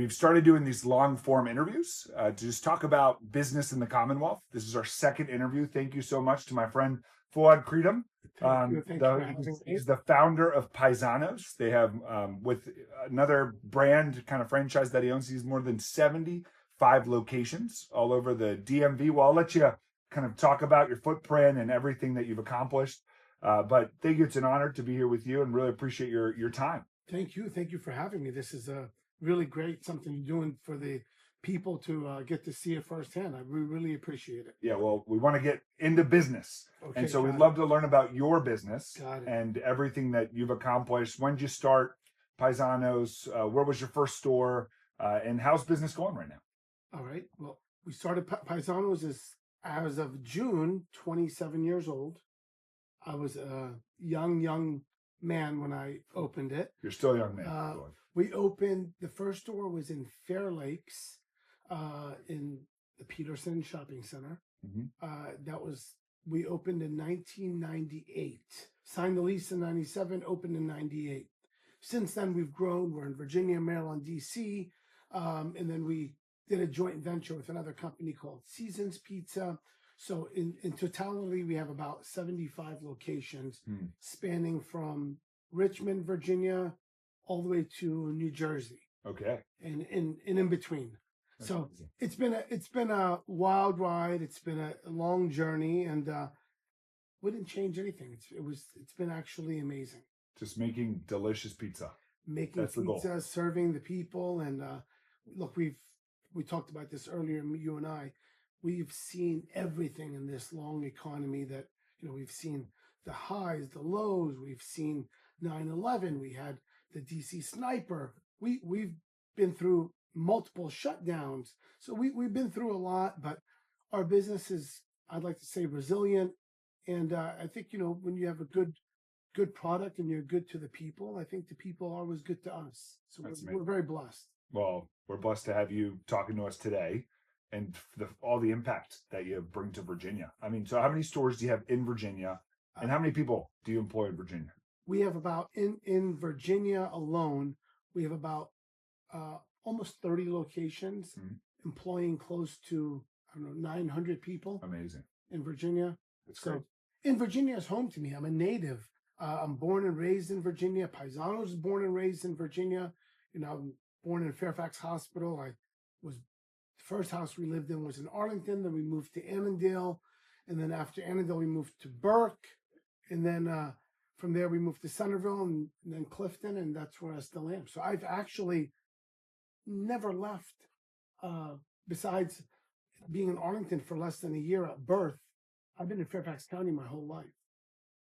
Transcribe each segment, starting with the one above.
We've started doing these long form interviews to just talk about business in the Commonwealth. This is our second interview. Thank you so much to my friend Fouad Qreitem. Thank you. Thank you for having me. He's the founder of Paisanos. They have, with another brand kind of franchise that he owns, he's more than 75 locations all over the DMV. Well, I'll let you kind of talk about your footprint and everything that you've accomplished. But thank you. It's an honor to be here with you and really appreciate your time. Thank you. Thank you for having me. This is really great, something you're doing for the people to get to see it firsthand. I really appreciate it. Yeah, well, we want to get into business. Okay, and so we'd got love to learn about your business Got it. and everything that you've accomplished. When did you start Paisanos? Where was your first store? And how's business going right now? All right. Well, we started Paisanos as of June, 27 years old. I was a young man when I opened it. You're still a young man. We opened, the first store was in Fair Lakes, in the Peterson Shopping Center. Mm-hmm. We opened in 1998. Signed the lease in 97, opened in 98. Since then, we've grown. We're in Virginia, Maryland, DC. And then we did a joint venture with another company called Seasons Pizza. So in totality, we have about 75 locations spanning from Richmond, Virginia, all the way to New Jersey. Okay. And in between. That's so amazing. it's been a wild ride. It's been a long journey, and we didn't change anything. It's been actually amazing. Just making delicious pizza. Making That's the pizza, goal. serving the people, and look, we talked about this earlier, you and I. We've seen everything in this long economy that, we've seen the highs, the lows. We've seen 9/11. We had the DC sniper. We've been through multiple shutdowns. So we've been through a lot, but our business is, I'd like to say, resilient. And I think, when you have a good product and you're good to the people, I think the people are always good to us. So we're very blessed. Well, we're blessed to have you talking to us today and all the impact that you bring to Virginia. I mean, so how many stores do you have in Virginia and how many people do you employ in Virginia? We have about, in Virginia alone, we have about almost 30 locations, employing close to, 900 people. Amazing. In Virginia. That's great. In Virginia is home to me. I'm a native. I'm born and raised in Virginia. Paisanos is born and raised in Virginia. I'm born in Fairfax Hospital. The first house we lived in was in Arlington. Then we moved to Annandale. And then after Annandale, we moved to Burke. And then from there, we moved to Centerville and then Clifton. And that's where I still am. So I've actually never left, besides being in Arlington for less than a year at birth. I've been in Fairfax County my whole life.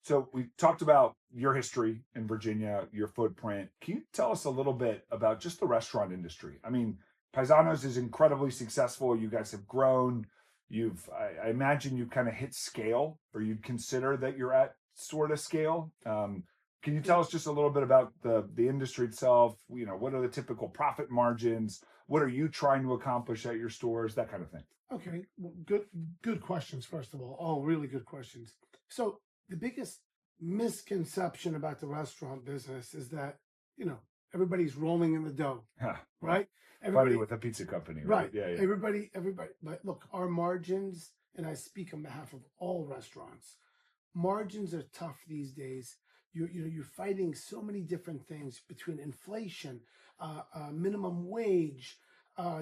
So we talked about your history in Virginia, your footprint. Can you tell us a little bit about just the restaurant industry? I mean, Paisanos is incredibly successful. You guys have grown. I imagine you kind of hit scale, or you'd consider that you're at sort of scale. Can you tell us just a little bit about the industry itself? What are the typical profit margins? What are you trying to accomplish at your stores? That kind of thing. Okay, well, good questions, first of all really good questions. So the biggest misconception about the restaurant business is that, everybody's rolling in the dough, right? Everybody with a pizza company, right? Yeah. Everybody. But look, our margins, and I speak on behalf of all restaurants, margins are tough these days. You're fighting so many different things between inflation, minimum wage.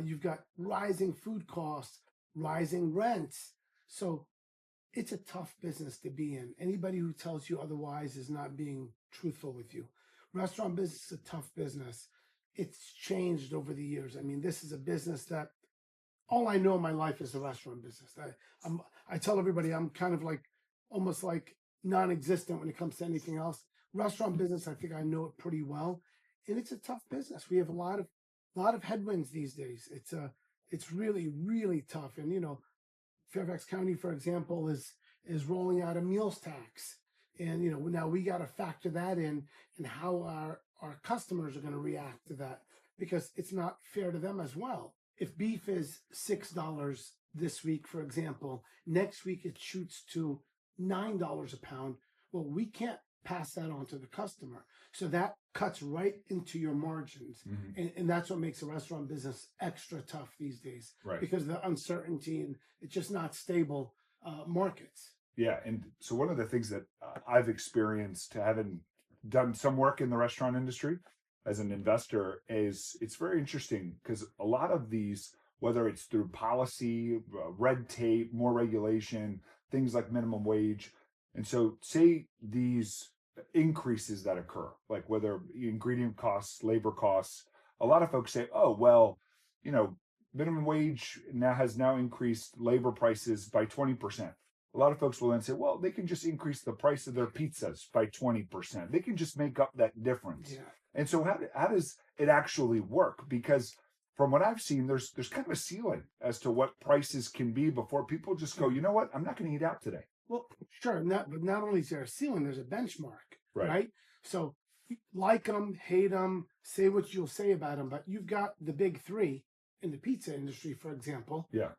You've got rising food costs, rising rents. So it's a tough business to be in. Anybody who tells you otherwise is not being truthful with you. Restaurant business is a tough business. It's changed over the years. I mean, this is a business that all I know in my life is the restaurant business. I tell everybody I'm kind of almost like non-existent when it comes to anything else. Restaurant business, I think I know it pretty well. And it's a tough business. We have a lot of headwinds these days. It's really, really tough. And, Fairfax County, for example, is rolling out a meals tax. And, now we got to factor that in and how our customers are going to react to that, because it's not fair to them as well. If beef is $6 this week, for example, next week it shoots to $9 a pound. Well, we can't pass that on to the customer. So that cuts right into your margins. And that's what makes the restaurant business extra tough these days, Right. because of the uncertainty and it's just not stable markets. Yeah. And so one of the things that I've experienced, having done some work in the restaurant industry as an investor, is it's very interesting because a lot of these, whether it's through policy, red tape, more regulation, things like minimum wage. And so, say these increases that occur, like whether ingredient costs, labor costs, a lot of folks say, oh, well, you know, minimum wage has now increased labor prices by 20%. A lot of folks will then say, well, they can just increase the price of their pizzas by 20%. They can just make up that difference. Yeah. And so how does it actually work? Because from what I've seen, there's kind of a ceiling as to what prices can be before people just go, you know what, I'm not going to eat out today. Well, sure. But not only is there a ceiling, there's a benchmark, Right. right? So like them, hate them, say what you'll say about them, but you've got the big three in the pizza industry, for example, Yeah.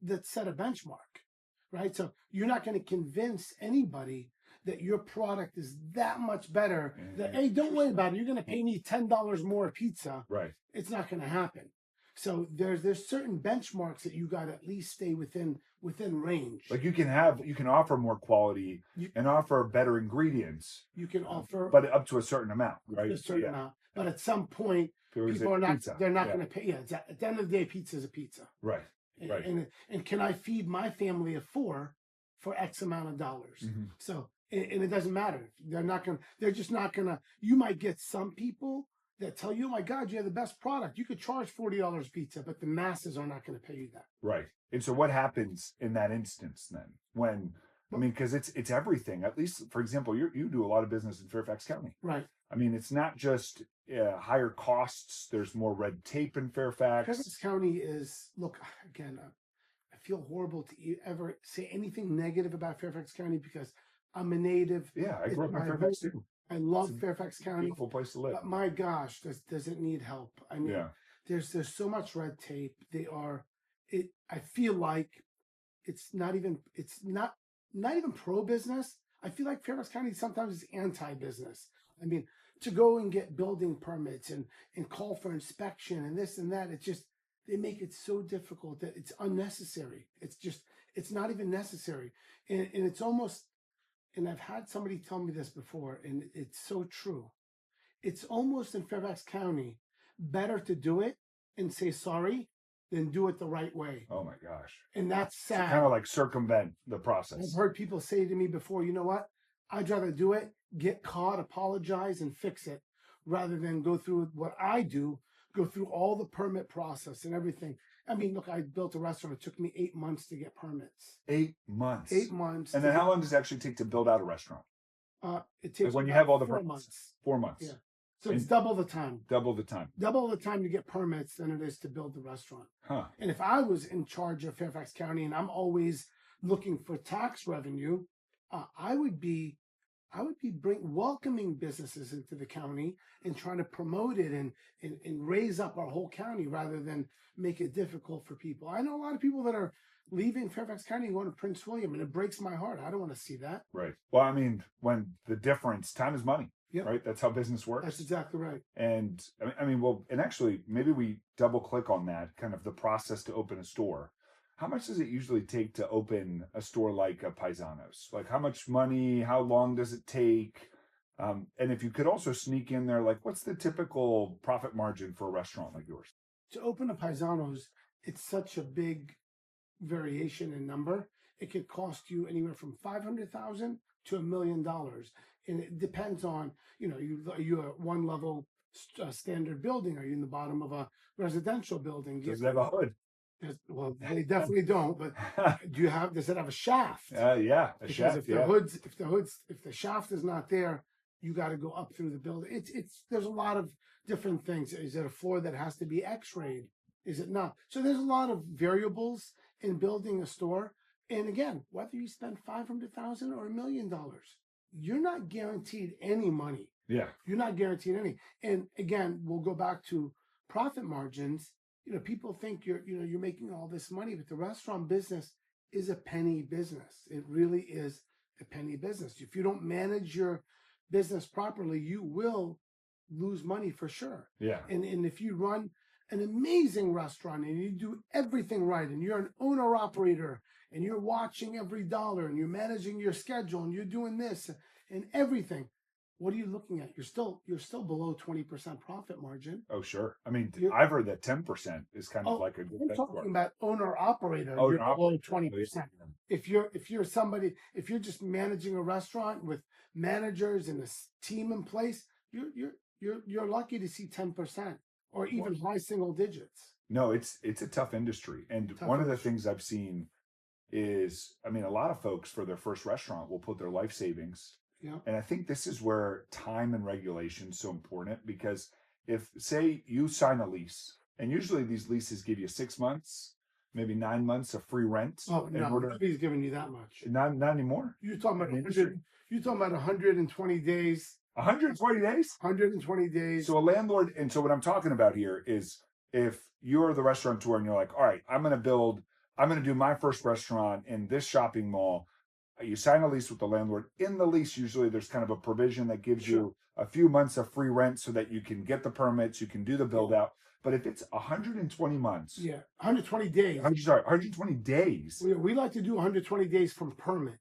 that set a benchmark, right? So you're not going to convince anybody that your product is that much better. That, hey, don't worry about it. You're going to pay me $10 more a pizza. Right. It's not going to happen. So there's certain benchmarks that you got to at least stay within range. Like you can offer more quality and offer better ingredients. You can offer, but up to a certain amount, right? a certain amount. But at some point, people are not. Pizza. They're not going to pay. Yeah, at the end of the day, pizza is a pizza. Right. And, Right. and can I feed my family of 4 for X amount of dollars? So and it doesn't matter. They're not going. They're just not going to. You might get some people that tell you, "Oh my God, you have the best product. You could charge $40 pizza," but the masses are not going to pay you that. Right. And so, what happens in that instance then? When I mean, because it's everything. At least, for example, you do a lot of business in Fairfax County. Right. I mean, it's not just higher costs. There's more red tape in Fairfax. Fairfax County is, look, again, I feel horrible to ever say anything negative about Fairfax County because I'm a native. Yeah, I grew up in Fairfax too. I love Fairfax County. Beautiful place to live. But my gosh, does it need help? I mean, there's so much red tape. I feel like it's not even pro business. I feel like Fairfax County sometimes is anti-business. I mean, to go and get building permits and call for inspection and this and that, they make it so difficult that it's unnecessary. It's not even necessary. And it's almost, and I've had somebody tell me this before, and it's so true. It's almost in Fairfax County better to do it and say sorry than do it the right way. Oh my gosh. And that's sad. So kind of like circumvent the process. I've heard people say to me before, you know what? I'd rather do it, get caught, apologize, and fix it, rather than go through what I do, go through all the permit process and everything. I mean, look, I built a restaurant. It took me 8 months to get permits. 8 months. 8 months. And then how long does it actually take to build out a restaurant? It takes like when you have all the 4 permits. months. 4 months. Yeah. So it's double the time. Double the time. Double the time to get permits than it is to build the restaurant. Huh. And if I was in charge of Fairfax County and I'm always looking for tax revenue, I would be welcoming businesses into the county and trying to promote it and raise up our whole county rather than make it difficult for people. I know a lot of people that are leaving Fairfax County and going to Prince William, and it breaks my heart. I don't want to see that. Right. Well, I mean, when the difference, time is money. Yep. Right. That's how business works. That's exactly right. And I mean, well, and actually, maybe we double click on that kind of the process to open a store. How much does it usually take to open a store like a Paisanos? Like how much money, how long does it take? And if you could also sneak in there, like what's the typical profit margin for a restaurant like yours? To open a Paisanos, it's such a big variation in number. It could cost you anywhere from $500,000 to $1 million. And it depends on, you're a one level standard building. Are you in the bottom of a residential building? Does it have a hood? Well, they definitely don't. But does it have a shaft? Yeah, because shaft. If the shaft is not there, you got to go up through the building. There's a lot of different things. Is it a floor that has to be X-rayed? Is it not? So there's a lot of variables in building a store. And again, whether you spend $500,000 or $1 million, you're not guaranteed any money. Yeah. You're not guaranteed any. And again, we'll go back to profit margins. People think you're making all this money, but the restaurant business is a penny business. It really is a penny business. If you don't manage your business properly, you will lose money for sure. Yeah. And if you run an amazing restaurant and you do everything right and you're an owner operator and you're watching every dollar and you're managing your schedule and you're doing this and everything, what are you looking at? You're still below 20% profit margin. Oh, sure. I mean, You're, I've heard that 10% is kind of oh, like a good I'm benchmark. talking about owner operator. Oh, You're no, below operator. 20%. If you're just managing a restaurant with managers and a team in place, you're lucky to see 10% or even high single digits. No, it's a tough industry. And Tough one of the industry. things I've seen is, I mean, a lot of folks for their first restaurant will put their life savings. Yeah. And I think this is where time and regulation is so important, because if, say, you sign a lease, and usually these leases give you 6 months, maybe 9 months of free rent Oh in no, order. nobody's giving you that much. Not anymore. You're talking about In the industry. 100. You're talking about 120 days. 120 days. 120 days. So a landlord, and so what I'm talking about here is, if you're the restaurateur and you're like, all right, I'm going to do my first restaurant in this shopping mall. You sign a lease with the landlord. In the lease, usually there's kind of a provision that gives you a few months of free rent so that you can get the permits, you can do the build out. But if it's 120 months, 120 days. 120 days We like to do 120 days from permit.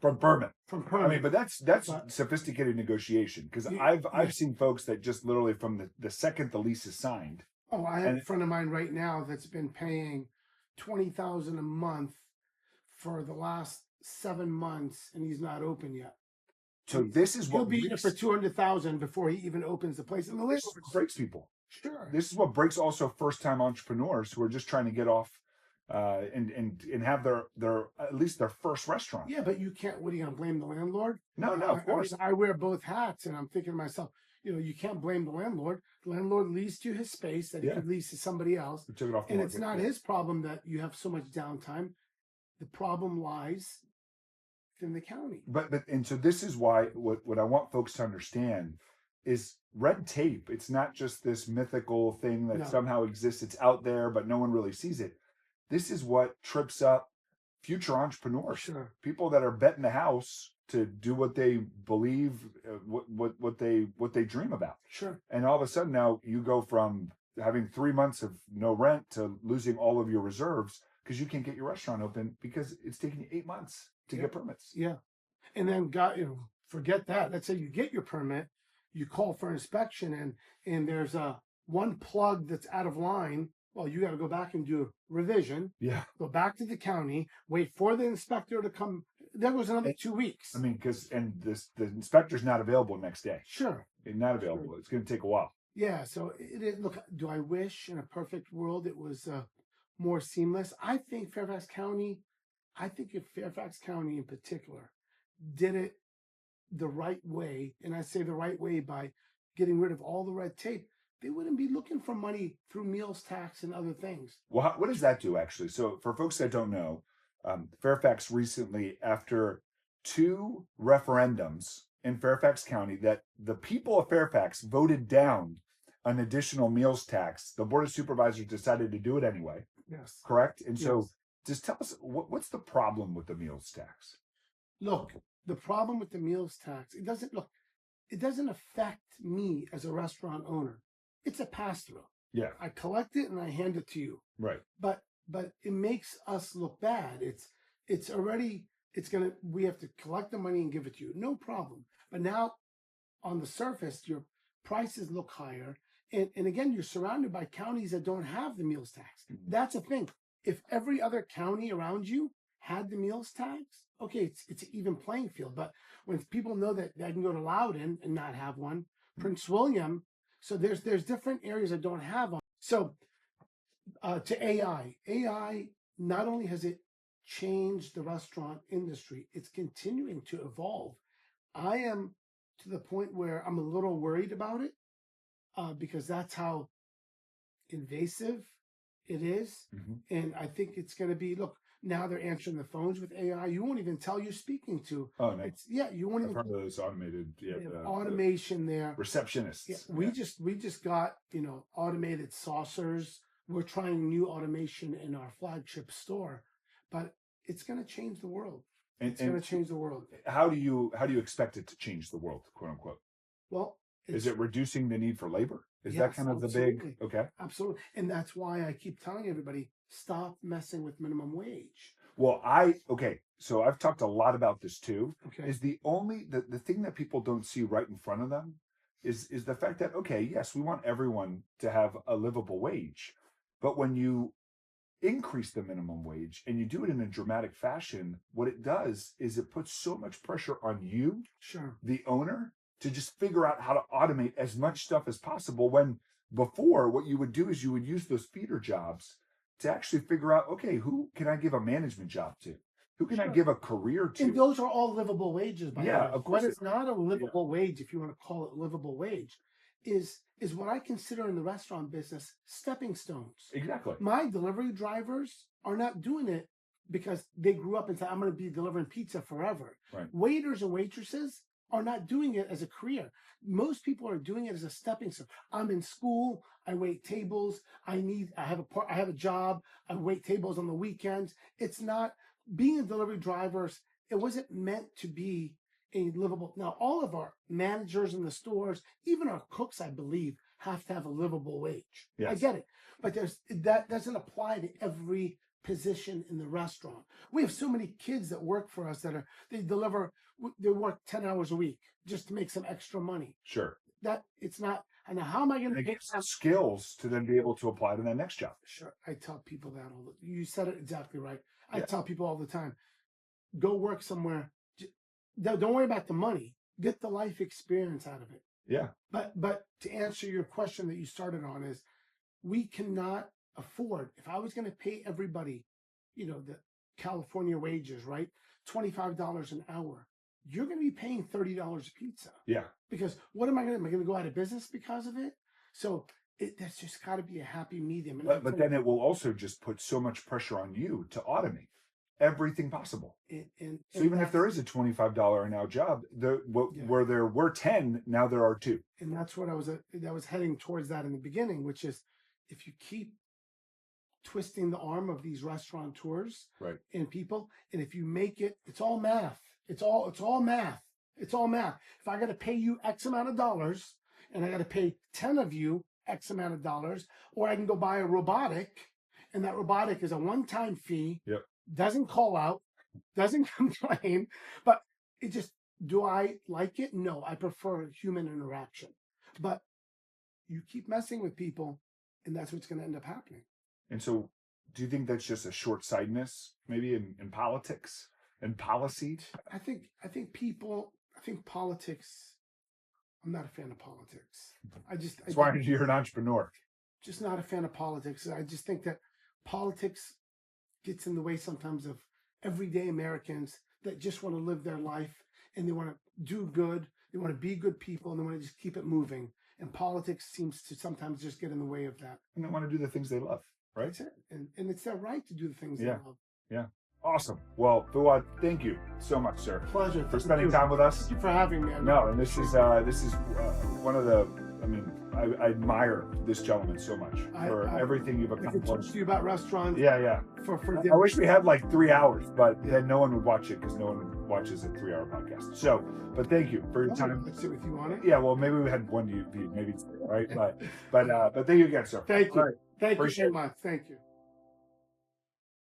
from permit. From permit. I mean, but that's sophisticated negotiation, because I've seen folks that just literally from the second the lease is signed. Oh, I have a friend of mine right now that's been paying $20,000 a month for the last 7 months, and he's not open yet. So this is what he'll be here for $200,000 before he even opens the place. And the list breaks people. Sure. This is what breaks also first-time entrepreneurs who are just trying to get off and have their at least their first restaurant. Yeah, but you can't. What are you gonna blame the landlord? No, of course. I wear both hats, and I'm thinking to myself, you can't blame the landlord. The landlord leased you his space that he could lease to somebody else, took it off the and market. it's not his problem that you have so much downtime. The problem lies in the county. And so this is why what I want folks to understand is red tape. It's not just this mythical thing that somehow exists. It's out there, but no one really sees it. This is what trips up future entrepreneurs. Sure. People that are betting the house to do what they believe, what they dream about. Sure. And all of a sudden now you go from having 3 months of no rent to losing all of your reserves because you can't get your restaurant open because it's taking you 8 months to get permits. Yeah. And then forget that. Let's say you get your permit, you call for inspection, and there's one plug that's out of line. Well, you got to go back and do a revision. Yeah. Go back to the county, wait for the inspector to come. There goes another 2 weeks. I mean, the inspector's not available next day. Sure. It's not available. Sure. It's going to take a while. Yeah. So it is. Look, do I wish in a perfect world it was more seamless? I think Fairfax County in particular did it the right way, and I say the right way by getting rid of all the red tape, they wouldn't be looking for money through meals tax and other things. Well, what does that do, actually? So for folks that don't know, Fairfax recently, after 2 referendums in Fairfax County, that the people of Fairfax voted down an additional meals tax, the Board of Supervisors decided to do it anyway. Yes. Correct? And so just tell us, what's the problem with the meals tax? Look, the problem with the meals tax, it doesn't affect me as a restaurant owner. It's a pass-through. Yeah. I collect it and I hand it to you. Right. But it makes us look bad. We have to collect the money and give it to you. No problem. But now on the surface, your prices look higher. And again, you're surrounded by counties that don't have the meals tax. Mm-hmm. That's the thing. If every other county around you had the meals tax, okay, it's an even playing field. But when people know that they can go to Loudoun and not have one, Prince William, so there's different areas that don't have them. So to AI, not only has it changed the restaurant industry, it's continuing to evolve. I am to the point where I'm a little worried about it because that's how invasive it is. Mm-hmm. And I think it's going to be, look, now they're answering the phones with AI. You won't even tell you're speaking to. Oh, nice. You won't even. I've heard those automated. Automation there. Receptionists. Yeah, we just got automated saucers. We're trying new automation in our flagship store, but it's going to change the world. It's going to change the world. How do you expect it to change the world, quote unquote? Well, Is it reducing the need for labor? Is that yes, kind of the absolutely. big okay? Absolutely. And that's why I keep telling everybody, stop messing with minimum wage. Well, so I've talked a lot about this too. Okay. Is the thing that people don't see right in front of them is the fact that, okay, yes, we want everyone to have a livable wage, but when you increase the minimum wage and you do it in a dramatic fashion, what it does is it puts so much pressure on you, Sure, the owner, to just figure out how to automate as much stuff as possible. When before, what you would do is you would use those feeder jobs to actually figure out, okay, who can I give a management job to? Who can I sure. give a career And to? those are all livable wages, by the Yeah, way. of course. What is not a livable wage, if you want to call it livable wage, is what I consider in the restaurant business stepping stones. Exactly. My delivery drivers are not doing it because they grew up and said, I'm going to be delivering pizza forever. Right. Waiters and waitresses are not doing it as a career. Most people are doing it as a stepping stone. I'm in school. I wait tables. I have a job. I wait tables on the weekends. It's not being a delivery driver. It wasn't meant to be a livable. Now, all of our managers in the stores, even our cooks, I believe, have to have a livable wage. Yes. I get it, but that doesn't apply to every position in the restaurant. We have so many kids that work for us they work 10 hours a week just to make some extra money. Sure. That it's not. And how am I going to get get some skills to then be able to apply to that next job? Sure. I tell people that you said it exactly right. I tell people all the time, go work somewhere. Don't worry about the money. Get the life experience out of it. Yeah. But to answer your question that you started on is, we cannot afford, if I was going to pay everybody, the California wages, right? $25 an hour. You're going to be paying $30 a pizza. Yeah. Because what am I going to go out of business because of it? So that's just got to be a happy medium. But then it will also just put so much pressure on you to automate everything possible. So even if there is a $25 an hour job, where there were 10, now there are 2. And that's what I was heading towards that in the beginning, which is if you keep twisting the arm of these restaurateurs and people, and if you make it's all math. It's all math. It's all math. If I got to pay you X amount of dollars and I got to pay 10 of you X amount of dollars, or I can go buy a robotic, and that robotic is a one-time fee. Yep. Doesn't call out, doesn't complain, but do I like it? No, I prefer human interaction. But you keep messing with people, and that's what's going to end up happening. And so, do you think that's just a short-sightedness, maybe in politics and policy? I think politics. I'm not a fan of politics. That's why you're an entrepreneur. Just not a fan of politics. I just think that politics gets in the way sometimes of everyday Americans that just want to live their life and they want to do good. They want to be good people and they want to just keep it moving. And politics seems to sometimes just get in the way of that. And they want to do the things they love, right? That's it. And it's their right to do the things they love. Yeah. Awesome. Well, Fouad, thank you so much, sir. Pleasure. For spending time with us. Thank you for having me. No, and this is one of the, I admire this gentleman so much for everything you've accomplished. I could talk to you about restaurants. Yeah. I wish we had like 3 hours, but then no one would watch it because no one watches a 3-hour podcast. So, but thank you for your time. Let's sit with you on it. Yeah, well, maybe we had one view, maybe 2, right? But thank you again, sir. Thank you. Right. Thank you so much. Thank you.